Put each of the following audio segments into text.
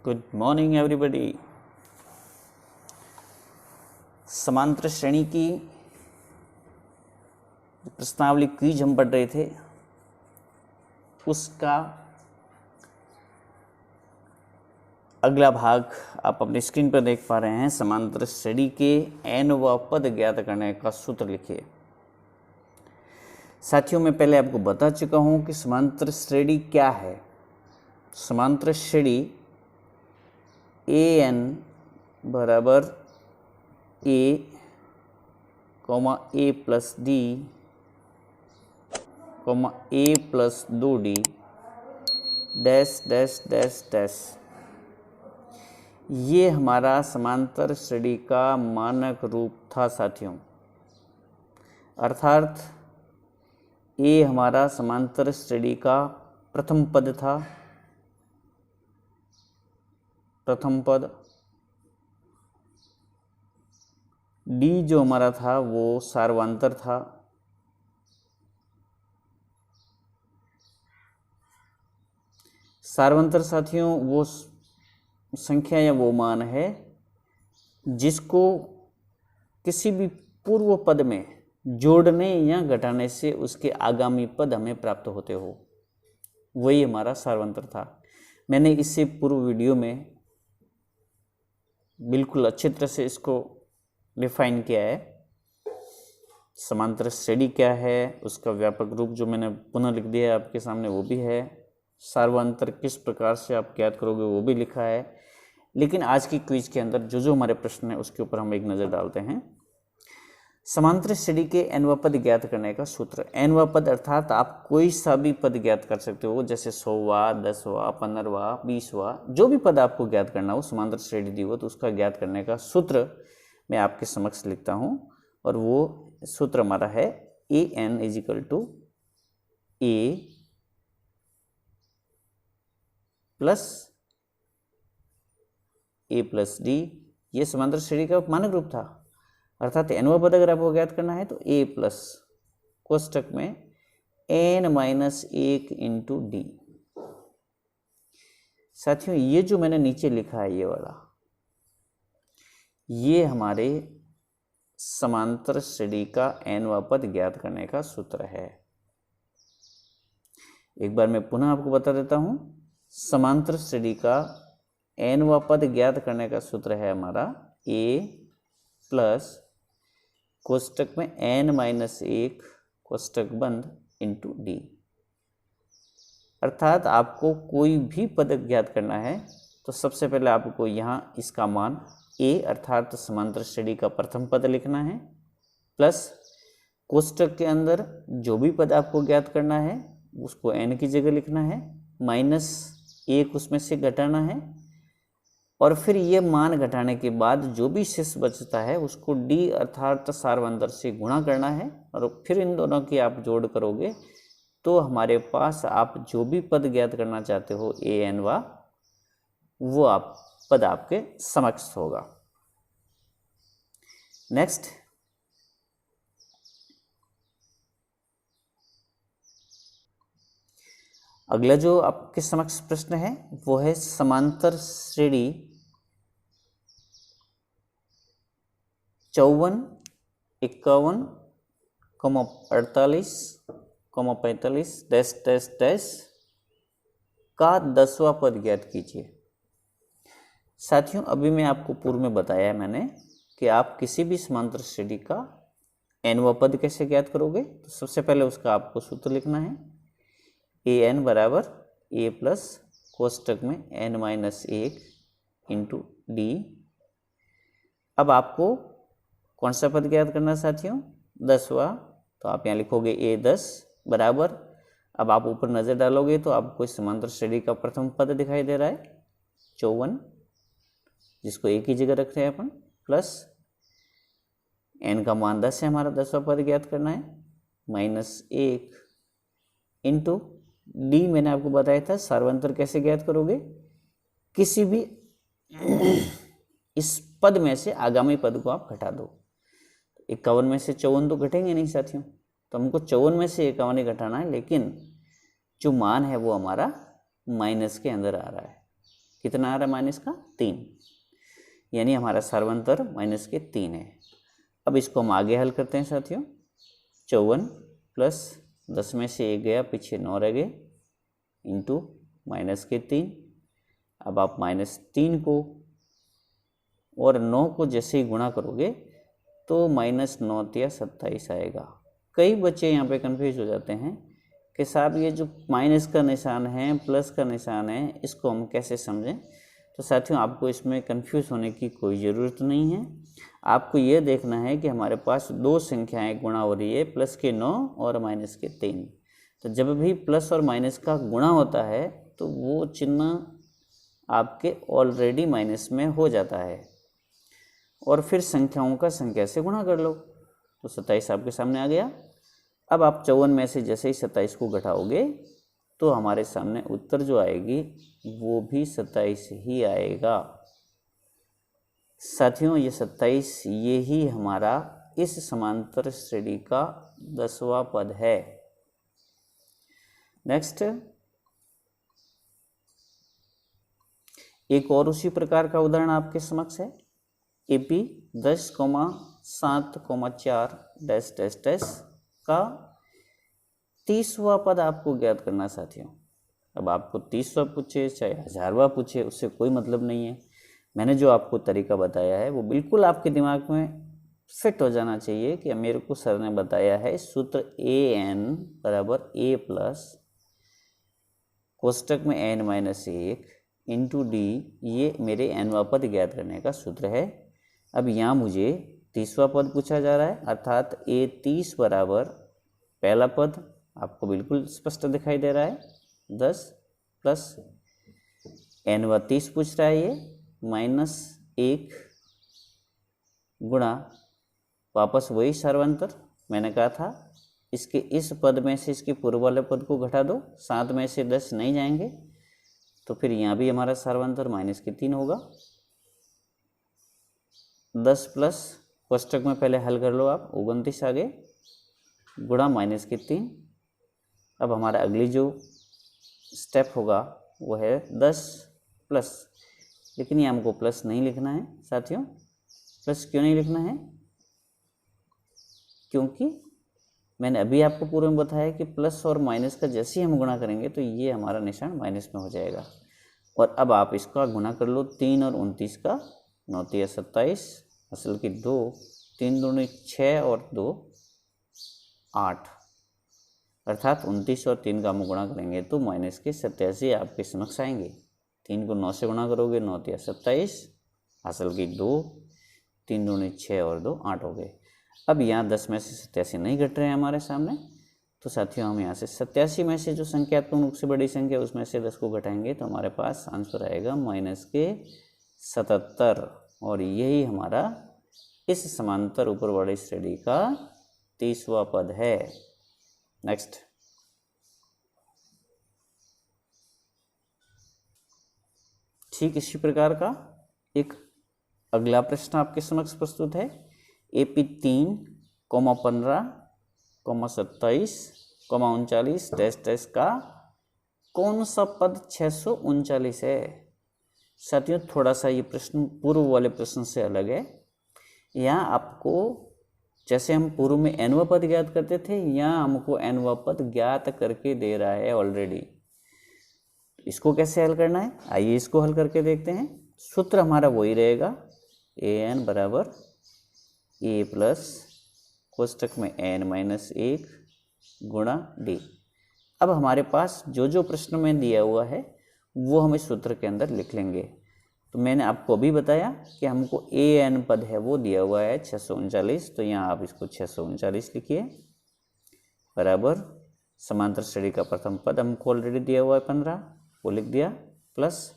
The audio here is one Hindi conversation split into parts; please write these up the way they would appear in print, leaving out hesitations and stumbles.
Good morning everybody. समांतर श्रेणी की प्रश्नावली क्विज हम पढ़ रहे थे, उसका अगला भाग आप अपनी स्क्रीन पर देख पा रहे हैं। समांतर श्रेणी के n पद ज्ञात करने का सूत्र लिखिए। साथियों, मैं पहले आपको बता चुका हूं कि समांतर श्रेणी क्या है। समांतर श्रेणी an बराबर a plus D a plus 2d dash dash dash dash, ये हमारा समांतर श्रेणी का मानक रूप था साथियों। अर्थात a हमारा समांतर श्रेणी का प्रथम पद था, प्रथम पद। d जो हमारा था वो सार्वंतर था। सार्वंतर साथियों वो संख्या या वो मान है जिसको किसी भी पूर्व पद में जोड़ने या घटाने से उसके आगामी पद हमें प्राप्त होते हो, वही हमारा सार्वंतर था। मैंने इससे पूर्व वीडियो में बिल्कुल अच्छी तरह से इसको डिफाइन किया है। समांतर श्रेणी क्या है, उसका व्यापक रूप जो मैंने पुनः लिख दिया है आपके सामने वो भी है। सार्वंतर किस प्रकार से आप ज्ञात करोगे वो भी लिखा है। लेकिन आज की क्विज के अंदर जो हमारे प्रश्न है उसके ऊपर हम एक नज़र डालते हैं। समांतर श्रेणी के n पद ज्ञात करने का सूत्र। n पद अर्थात आप कोई सा भी पद ज्ञात कर सकते हो, जैसे 100वां, 10वां, 15वां, 20वां, जो भी पद आपको ज्ञात करना हो, समांतर श्रेणी दी हो तो उसका ज्ञात करने का सूत्र मैं आपके समक्ष लिखता हूं। और वो सूत्र हमारा है an is equal to a plus D. ये समांतर श्रेणी का मानक रूप था। अर्थात n पद अगर आपको ज्ञात करना है तो a प्लस कोष्टक में n माइनस 1 इंटू डी। साथियों, ये जो मैंने नीचे लिखा है ये वाला, ये हमारे समांतर श्रेणी का n पद ज्ञात करने का सूत्र है। एक बार मैं पुनः आपको बता देता हूं। समांतर श्रेणी का n पद ज्ञात करने का सूत्र है हमारा a प्लस कोष्टक में n माइनस 1 कोष्टक बंद इंटू डी। अर्थात आपको कोई भी पद ज्ञात करना है तो सबसे पहले आपको यहाँ इसका मान a अर्थात समांतर श्रेणी का प्रथम पद लिखना है, प्लस कोष्टक के अंदर जो भी पद आपको ज्ञात करना है उसको n की जगह लिखना है, माइनस 1 उसमें से घटाना है, और फिर ये मान घटाने के बाद जो भी शेष बचता है उसको d अर्थात सार्वंतर से गुणा करना है, और फिर इन दोनों की आप जोड़ करोगे तो हमारे पास आप जो भी पद ज्ञात करना चाहते हो an वो आप पद आपके समक्ष होगा। नेक्स्ट, अगला जो आपके समक्ष प्रश्न है वो है समांतर श्रेणी 54, 51, 48, 45 डैश डैश डैश का 10वां पद ज्ञात कीजिए। साथियों, अभी मैं आपको पूर्व में बताया है मैंने कि आप किसी भी समांतर श्रेणी का n पद कैसे ज्ञात करोगे। तो सबसे पहले उसका आपको सूत्र लिखना है an बराबर a प्लस कोष्टक में n माइनस 1 इंटू डी। अब आपको कौन सा पद ज्ञात करना है साथियों? 10वां। तो आप यहाँ लिखोगे a10 बराबर, अब आप ऊपर नज़र डालोगे तो आपको इस समांतर श्रेणी का प्रथम पद दिखाई दे रहा है 54, जिसको a की जगह रख रहे हैं अपन, प्लस n का मान 10 है, हमारा 10वां पद ज्ञात करना है, माइनस 1 इंटू डी। मैंने आपको बताया था सार्वंतर कैसे ज्ञात करोगे, किसी भी इस पद में से आगामी पद को आप घटा दो। 51 में से 54 तो घटेंगे नहीं साथियों, तो हमको 54 में से 51 ही घटाना है, लेकिन जो मान है वो हमारा माइनस के अंदर आ रहा है। कितना आ रहा है माइनस का 3, यानी हमारा सर्वांतर माइनस के 3 है। अब इसको हम आगे हल करते हैं साथियों। 54 प्लस 10 में से 1 गया, पीछे 9 रह गए, इंटू माइनस के 3। अब आप -3 को और 9 को जैसे ही गुणा करोगे तो -9 या 27 आएगा। कई बच्चे यहाँ पे कंफ्यूज हो जाते हैं कि साहब ये जो माइनस का निशान है, प्लस का निशान है, इसको हम कैसे समझें। तो साथियों आपको इसमें कंफ्यूज होने की कोई ज़रूरत नहीं है। आपको ये देखना है कि हमारे पास दो संख्याएं गुणा हो रही है, प्लस के 9 और माइनस के 3। तो जब भी प्लस और माइनस का गुणा होता है तो वो चिन्ह आपके ऑलरेडी माइनस में हो जाता है, और फिर संख्याओं का संख्या से गुणा कर लो तो 27 आपके सामने आ गया। अब आप 54 में से जैसे ही 27 को घटाओगे तो हमारे सामने उत्तर जो आएगी वो भी 27 ही आएगा। साथियों ये 27 ये ही हमारा इस समांतर श्रेणी का 10वां पद है। नेक्स्ट, एक और उसी प्रकार का उदाहरण आपके समक्ष है। AP 10,7,4 डैश डैश डैश का 30वां पद आपको ज्ञात करना साथियों। अब आपको 30वां पूछे चाहे 1000वां पूछे, उससे कोई मतलब नहीं है। मैंने जो आपको तरीका बताया है वो बिल्कुल आपके दिमाग में फिट हो जाना चाहिए कि मेरे को सर ने बताया है सूत्र AN बराबर A प्लस कोष्टक में n-1 इंटू D, ये मेरे nवां पद ज्ञात करने का सूत्र है। अब यहाँ मुझे 30वां पद पूछा जा रहा है, अर्थात A30 बराबर पहला पद आपको बिल्कुल स्पष्ट दिखाई दे रहा है 10 प्लस n व 30 पूछ रहा है ये -1 गुणा वापस वही सर्वांतर। मैंने कहा था इसके इस पद में से इसके पूर्व वाले पद को घटा दो, 7 में से 10 नहीं जाएंगे, तो फिर यहाँ भी हमारा सर्वांतर -3 होगा। 10 प्लस कोष्टक में पहले हल कर लो आप, 29 आगे गुणा -3। अब हमारा अगली जो स्टेप होगा वो है 10 प्लस, लेकिन ये हमको प्लस नहीं लिखना है साथियों। प्लस क्यों नहीं लिखना है? क्योंकि मैंने अभी आपको पूर्व में बताया कि प्लस और माइनस का जैसे ही हम गुणा करेंगे तो ये हमारा निशान माइनस में हो जाएगा। और अब आप इसका गुणा कर लो 3 और 29 का, 9 या 27, असल की 2, 3 दूनी 6 और 2 8, अर्थात 29 और 3 का हम गुणा करेंगे तो माइनस के 87 आपके समक्ष आएंगे। 3 को 9 से गुणा करोगे 9 या 27, असल की 2, 3 दूनी 6 और 2 8 हो गए। अब यहाँ 10 में से 87 नहीं घट रहे हैं हमारे सामने, तो साथियों हम यहाँ से 87 में से जो संख्यात्मक रूप से बड़ी संख्या उसमें से 10 को घटाएंगे तो हमारे पास आंसर आएगा -77, और यही हमारा इस समांतर ऊपर वाली श्रेणी का 30वां पद है। नेक्स्ट, ठीक इसी प्रकार का एक अगला प्रश्न आपके समक्ष प्रस्तुत है। AP 3,15, 27, 39 डैश डैश का कौन सा पद 639 है? साथियों थोड़ा सा ये प्रश्न पूर्व वाले प्रश्न से अलग है। यहाँ आपको जैसे हम पूर्व में nवां पद ज्ञात करते थे, यहाँ हमको nवां पद ज्ञात करके दे रहा है ऑलरेडी। इसको कैसे हल करना है, आइए इसको हल करके देखते हैं। सूत्र हमारा वही रहेगा, AN बराबर A प्लस कोष्टक में n-1 गुणा D। अब हमारे पास जो जो प्रश्न में दिया हुआ है वो हम इस सूत्र के अंदर लिख लेंगे। तो मैंने आपको अभी बताया कि हमको AN पद है वो दिया हुआ है 639, तो यहाँ आप इसको 639 लिखिए बराबर समांतर श्रेणी का प्रथम पद हमको ऑलरेडी दिया हुआ है 15, वो लिख दिया, प्लस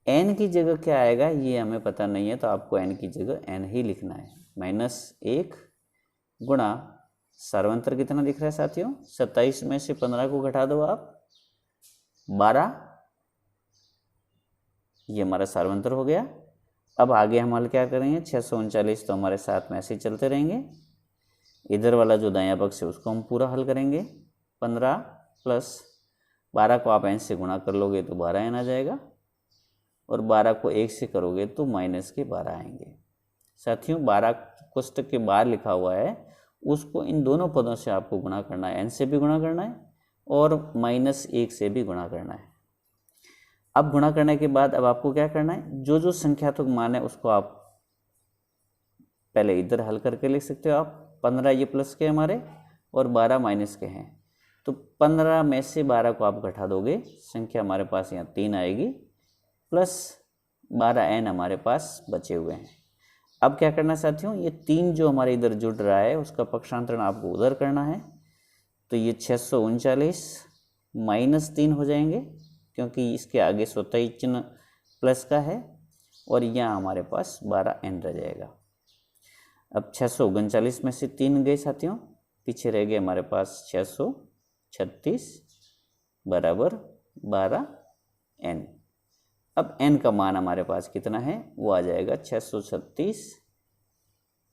n की जगह क्या आएगा ये हमें पता नहीं है, तो आपको n की जगह n ही लिखना है, -1 गुणा सर्वांतर कितना दिख रहा है साथियों, 27 में से 15 को घटा दो आप 12, ये हमारा सर्वांतर हो गया। अब आगे हम हल क्या करेंगे, 639 तो हमारे साथ में ऐसे ही चलते रहेंगे। इधर वाला जो दायां पक्ष है उसको हम पूरा हल करेंगे। 15 प्लस 12 को आप n से गुणा कर लोगे तो 12n आ जाएगा, और 12 को 1 से करोगे तो माइनस के 12 आएंगे। साथियों 12 कोष्टक के बाहर लिखा हुआ है उसको इन दोनों पदों से आपको गुणा करना है, n से भी गुणा करना है और -1 से भी गुणा करना है। अब गुणा करने के बाद अब आपको क्या करना है, जो जो संख्यात्मक मान है उसको आप पहले इधर हल करके लिख सकते हो आप। 15 ये प्लस के हमारे और 12 माइनस के हैं, तो 15 में से 12 को आप घटा दोगे, संख्या हमारे पास यहाँ 3 आएगी प्लस 12n हमारे पास बचे हुए हैं। अब क्या करना है साथियों, ये 3 जो हमारे इधर जुड़ रहा है उसका पक्षांतरण आपको उधर करना है, तो ये 639 -3 हो जाएंगे क्योंकि इसके आगे स्वतः ही चिन्ह प्लस का है और यहाँ हमारे पास 12n रह जाएगा। अब 639 में से 3 गए साथियों, पीछे रह गए हमारे पास 636 बराबर 12n। अब n का मान हमारे पास कितना है, वो आ जाएगा 636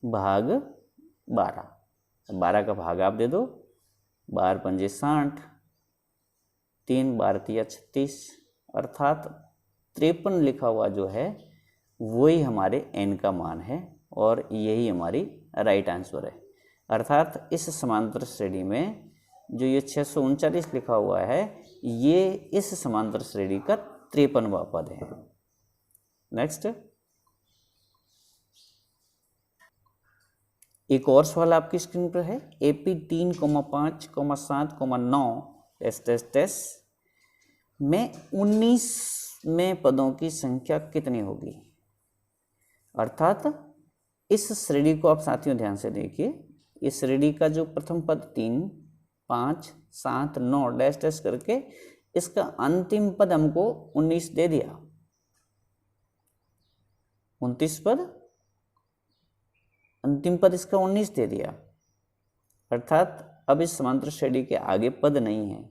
भाग 12। 12 का भाग आप दे दो, 12 पंजे 60, 3 12 तिया 36, अर्थात 53 लिखा हुआ जो है वही हमारे n का मान है और यही हमारी राइट आंसर है। अर्थात इस समांतर श्रेणी में जो ये 639 लिखा हुआ है ये इस समांतर श्रेणी का 53वां पद है। नेक्स्ट एक और सवाल आपकी स्क्रीन पर है, AP 3,5,7,9 में 19वें पदों की संख्या कितनी होगी। अर्थात इस श्रेणी को आप साथियों ध्यान से देखिए, इस श्रेणी का जो प्रथम पद 3, 5, 7, 9 डैश डैश करके इसका अंतिम पद हमको 19 दे दिया, 29 पद, अंतिम पद इसका 19 दे दिया। अर्थात अब इस समांतर श्रेणी के आगे पद नहीं है,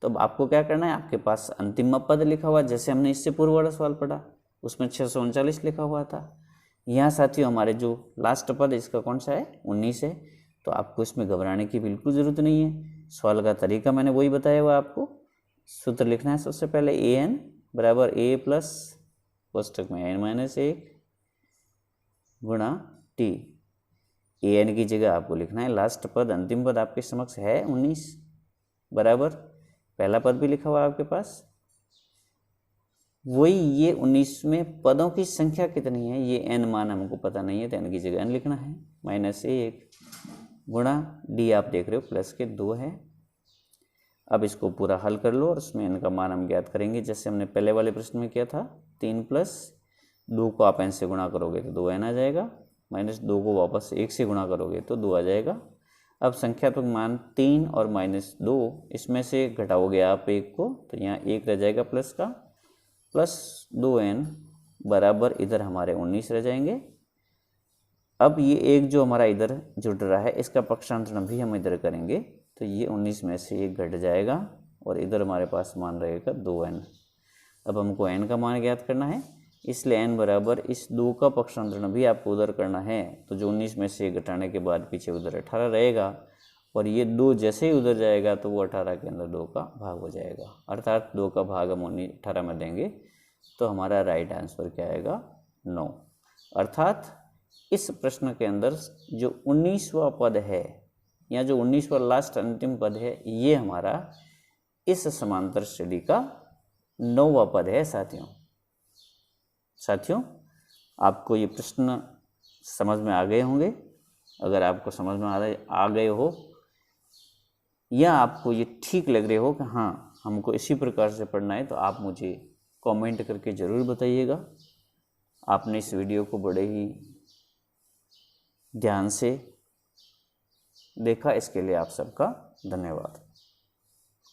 तो अब आपको क्या करना है, आपके पास अंतिम पद लिखा हुआ जैसे हमने इससे पूर्व वाला सवाल पढ़ा उसमें 639 लिखा हुआ था। यहाँ साथियों हमारे जो लास्ट पद इसका कौन सा है, 19 है, तो आपको इसमें घबराने की बिल्कुल ज़रूरत नहीं है। सवाल का तरीका मैंने वही बताया हुआ, आपको सूत्र लिखना है सबसे पहले an बराबर a प्लस कोष्टक में n-1 गुणा t। an की जगह आपको लिखना है लास्ट पद, अंतिम पद आपके समक्ष है 19 बराबर पहला पद भी लिखा हुआ आपके पास, वही ये 19 में पदों की संख्या कितनी है, ये n मान हमको पता नहीं है तो n की जगह n लिखना है, -1 गुणा d आप देख रहे हो प्लस के 2 है। अब इसको पूरा हल कर लो और उसमें n का मान हम ज्ञात करेंगे जैसे हमने पहले वाले प्रश्न में किया था। 3 प्लस 2 को आप n से गुणा करोगे तो 2n आ जाएगा, -2 को वापस 1 से गुणा करोगे तो 2 आ जाएगा। अब संख्यात्मक मान 3 और -2 इसमें से घटाओगे आप 1 को तो यहाँ 1 रह जाएगा प्लस का, प्लस 2n बराबर इधर हमारे 19 रह जाएंगे। अब ये एक जो हमारा इधर जुड़ रहा है इसका पक्षांतरण भी हम इधर करेंगे तो ये 19 में से 1 घट जाएगा और इधर हमारे पास मान रहेगा 2n। अब हमको n का मान ज्ञात करना है, इसलिए n बराबर इस 2 का पक्षांतरण भी आपको उधर करना है, तो जो 19 में से 1 घटाने के बाद पीछे उधर 18 रहेगा और ये 2 जैसे ही उधर जाएगा तो वो 18 के अंदर 2 का भाग हो जाएगा। अर्थात 2 का भाग हम 18 में देंगे तो हमारा राइट आंसर क्या आएगा, 9। अर्थात इस प्रश्न के अंदर जो 19वां पद है या जो 19वां लास्ट अंतिम पद है ये हमारा इस समांतर श्रेणी का 9वां पद है। साथियों आपको ये प्रश्न समझ में आ गए होंगे। अगर आपको समझ में आ गए हो या आपको ये ठीक लग रहे हो कि हाँ हमको इसी प्रकार से पढ़ना है तो आप मुझे कमेंट करके ज़रूर बताइएगा। आपने इस वीडियो को बड़े ही ध्यान से देखा, इसके लिए आप सबका धन्यवाद।